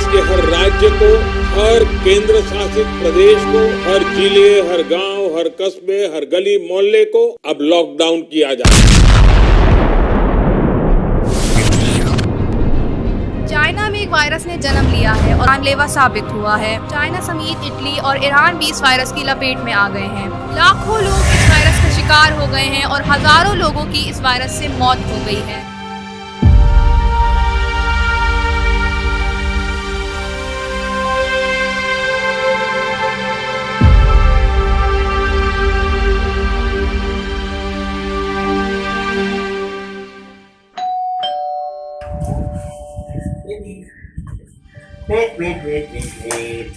देश के हर राज्य को, हर केंद्र शासित प्रदेश को, हर जिले, हर गांव, हर कस्बे, हर गली मोहल्ले को अब लॉकडाउन किया जाए। चाइना में एक वायरस ने जन्म लिया है और जानलेवा साबित हुआ है। चाइना समेत इटली और ईरान भी इस वायरस की लपेट में आ गए हैं। लाखों लोग इस वायरस का शिकार हो गए हैं और हजारों लोगों की इस वायरस से मौत हो गई है। वेट।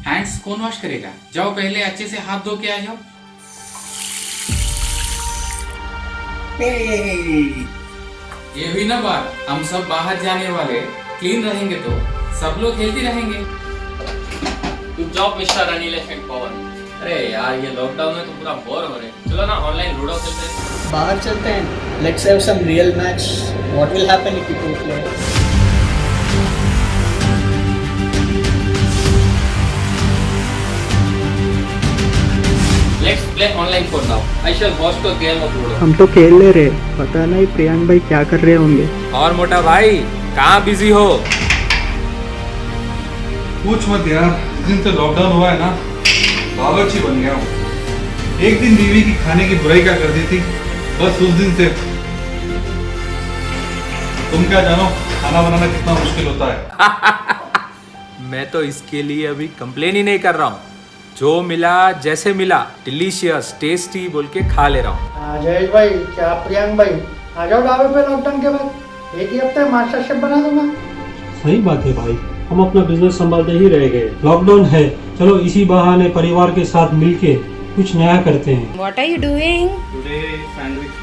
हैंड्स कौन वॉश करेगा? जाओ पहले अच्छे से हाथ धो के आ जाओ। ये हुई ना बात, हम सब बाहर जाने वाले, क्लीन रहेंगे तो सब लोग हेल्दी रहेंगे। Good job mister Anil and Pavan. अरे यार ये लॉकडाउन में तो पूरा बोर हो रहे हैं। चलो ना ऑनलाइन लूडो खेलते हैं। बाहर चलते हैं। Let's have some real match. What will happen if we play? Let's play online for now. I shall host a game of ludo. हम तो खेल ले रहे, पता नहीं प्रियांक भाई क्या कर रहे होंगे। और मोटा भाई कहाँ बिजी हो? पूछ मत यार, जिस दिन से लॉकडाउन हुआ है ना, बावर्ची बन गया हूँ। एक दिन बीवी की खाने की बुराई क्या कर दी थी, बस उस दिन से तुम क्या जानो खाना बनाना कितना मुश्किल होता है। मैं तो इसके लिए अभी कंप्लेन ही नहीं कर रहा हूँ। जो मिला जैसे मिला, डिलीशियस टेस्टी बोल के खा ले रहा हूँ। जयेश भाई, क्या प्रियांक भाई आ जाओ ढाबे पे लॉकडाउन के बाद। एक ही हफ्ते मास्टर शेफ बना दूंगा। सही बात है भाई, हम अपना बिजनेस संभालते ही रह गए। लॉकडाउन है, चलो इसी बहाने परिवार के साथ मिलके कुछ नया करते हैं। What are you doing? Today sandwich.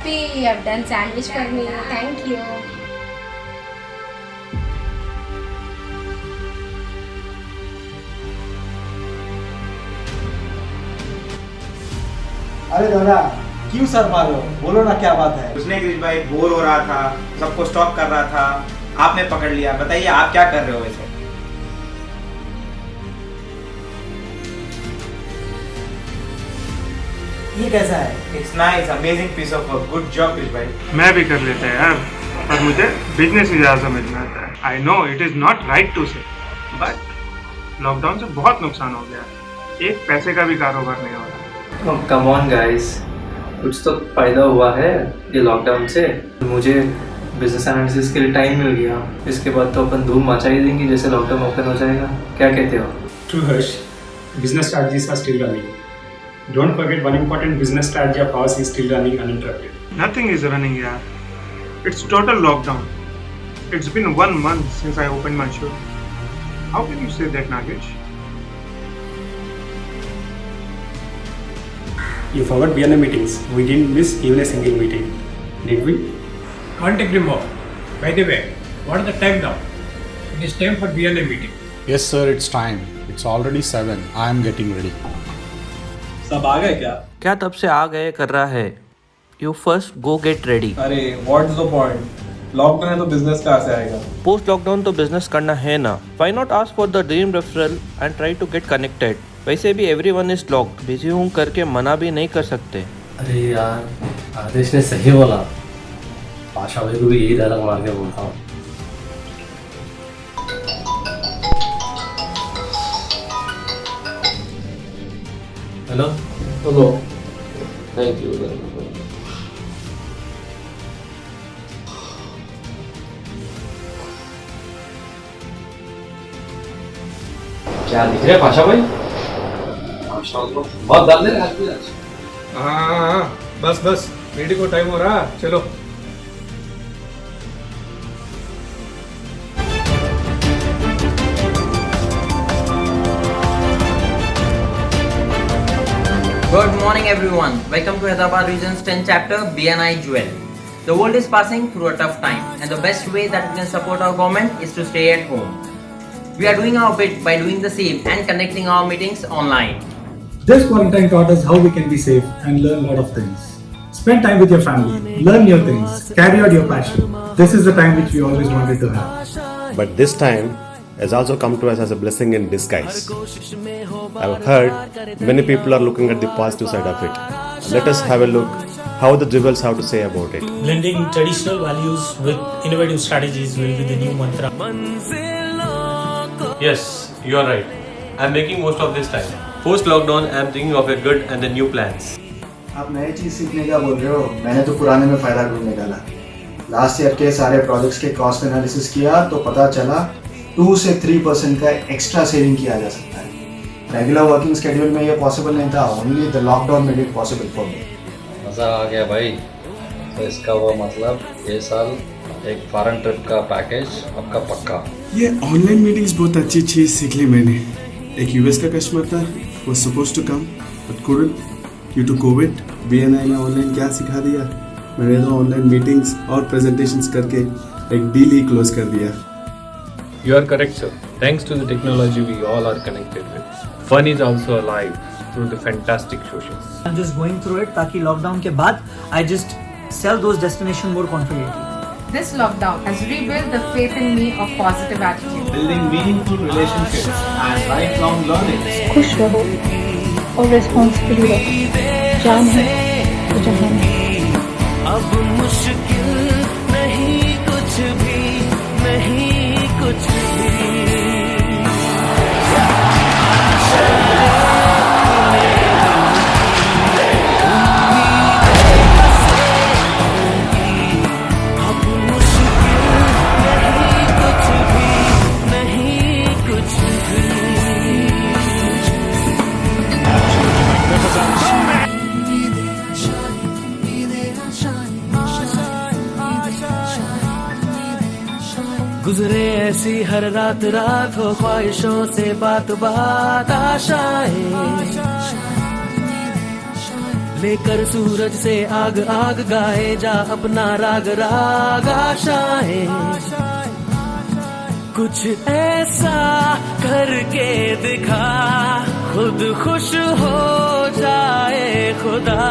We have done sandwich for me. Thank you. अरे दादा क्यों सर मारो, बोलो ना क्या बात है। उसने गिरीश भाई बोर हो रहा था, सबको स्टॉक कर रहा था, आपने पकड़ लिया। बताइए आप क्या कर रहे हो वैसे? ये कैसा है? It's nice, amazing piece of work. Good job Girish भाई। मैं भी कर लेता है यार, पर मुझे बिजनेस ही ज़्यादा समझ में आता है। I know it is not right to say, but lockdown से बहुत नुकसान हो गया। एक पैसे का भी कारोबार नहीं हो रहा। कम ऑन गाइस, कुछ तो फायदा हुआ है ये लॉकडाउन से। मुझे बिजनेस एनालिसिस के लिए टाइम मिल गया। इसके बाद तो अपन धूम मचा ही देंगे जैसे लॉकडाउन ओपन हो जाएगा। क्या कहते हो? True Harsh, business strategies are still running. Don't forget one important business strategy of ours is still running uninterrupted. Nothing is running yaar. It's total lockdown. It's been 1 month since I opened my shop. How can you say that, Nagesh? You forgot BNA meetings. We didn't miss even a single meeting, did we? Can't agree more. By the way, what is the time now? It is time for BNA meeting. Yes sir, it's time. It's already 7. I am getting ready. सब आ गए क्या? क्या तब से आ गए कर रहा है? You first go get ready. अरे what is the point? Lockdown है तो बिजनेस कहाँ से आएगा? पोस्ट लॉकडाउन तो बिजनेस करना है ना। Why not ask for the dream referral and try to get connected? वैसे भी everyone is locked. बिजी हूँ करके मना भी नहीं कर सकते। अरे यार आदेश ने सही बोला। पाशा भाई को भी यही डायलॉग मार के बोलता हूँ। Hello hello, thank you. क्या दिख रहे पाशा भाई? बहुत डाल दे रहे आज। हाँ, बस मीटिंग को टाइम हो रहा, चलो। Good morning everyone. Welcome to Hyderabad Region's 10th chapter BNI Jewel. The world is passing through a tough time and the best way that we can support our government is to stay at home. We are doing our bit by doing the same and connecting our meetings online. This quarantine taught us how we can be safe and learn a lot of things. Spend time with your family, learn new things, carry out your passion. This is the time which we always wanted to have. but this time has also come to us as a blessing in disguise. I've heard many people are looking at the positive side of it. Let us have a look how the jewels have to say about it. Blending traditional values with innovative strategies will be the new mantra. Yes, you are right. I'm making most of this time. Post lockdown, I'm thinking of a good and the new plans. आप नई चीज सीखने का बोल रहे हो, मैंने तो पुराने में फायदा ढूंढ निकाला। लास्ट ईयर के सारे प्रोजेक्ट्स के कॉस्ट एनालिसिस किया तो पता चला 2 से 3% का एक्स्ट्रा सेविंग किया जा सकता है। रेगुलर वर्किंग स्केड्यूल में ये पॉसिबल नहीं था, only the lockdown made it possible for me. मज़ा आ गया भाई। तो इसका वो मतलब ये साल एक फॉरेन ट्रिप का पैकेज आपका पक्का। ये ऑनलाइन मीटिंग्स बहुत अच्छी चीज़ सीख ली मैंने। एक यूएस का कस्टमर था, वो suppose to come but couldn't due to COVID. BNI में ऑनलाइन क्या सिखा दिया, मैंने तो ऑनलाइन मीटिंग्स और प्रेजेंटेशंस करके एक डील ही क्लोज कर दिया। You are correct, sir. Thanks to the technology we all are connected with. Fun is also alive through the fantastic socials. I'm just going through it ताकि lockdown के बाद I just sell those destination more confidently. This lockdown has rebuilt the faith in me of positive attitude. Building meaningful relationships and lifelong learning. खुश रहो और responsible रहो, जान है तो जहान है। अब मुश्किल नहीं कुछ भी, नहीं कुछ भी। गुजरे ऐसी हर रात रात हो ख्वाहिशों से बात बात आशाएं लेकर सूरज से आग आग गाए जा अपना राग राग आशाएं कुछ ऐसा करके दिखा खुद खुश हो जाए खुदा।